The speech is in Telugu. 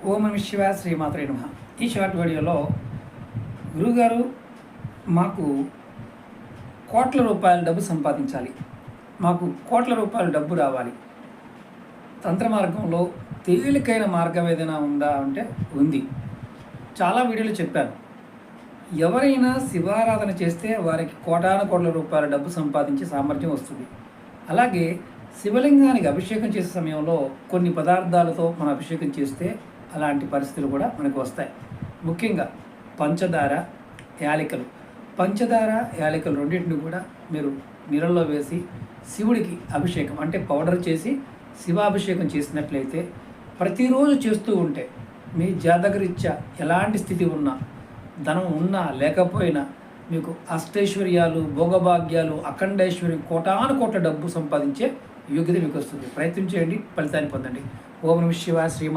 ఓం నమః శివాయ శ్రీమాత్రే నమః. ఈ షార్ట్ వీడియోలో గురువుగారు మాకు కోట్ల రూపాయల డబ్బు సంపాదించాలి, మాకు కోట్ల రూపాయల డబ్బు రావాలి, తంత్ర మార్గంలో తేలికైన మార్గం ఏదైనా ఉందా అంటే ఉంది. చాలా వీడియోలు చెప్పాను. ఎవరైనా శివారాధన చేస్తే వారికి కోటాను కోట్ల రూపాయల డబ్బు సంపాదించే సామర్థ్యం వస్తుంది. అలాగే శివలింగానికి అభిషేకం చేసే సమయంలో కొన్ని పదార్థాలతో మనం అభిషేకం చేస్తే అలాంటి పరిస్థితులు కూడా మనకు వస్తాయి. ముఖ్యంగా పంచదార, యాలకులు. పంచదార, యాలకులు రెండింటిని కూడా మీరు నీళ్ళల్లో వేసి శివుడికి అభిషేకం అంటే పౌడర్ చేసి శివాభిషేకం చేసినట్లయితే ప్రతిరోజు చేస్తూ ఉంటే మీ జాతకరీత్యా ఎలాంటి స్థితి ఉన్నా, ధనం ఉన్నా లేకపోయినా మీకు అష్టైశ్వర్యాలు, భోగభాగ్యాలు, అఖండైశ్వర్యం, కోటాను కోట్ల డబ్బు సంపాదించే యోగ్యత మీకు వస్తుంది. ప్రయత్నం చేయండి, ఫలితాన్ని పొందండి. ఓం నమః శివాయ శ్రీ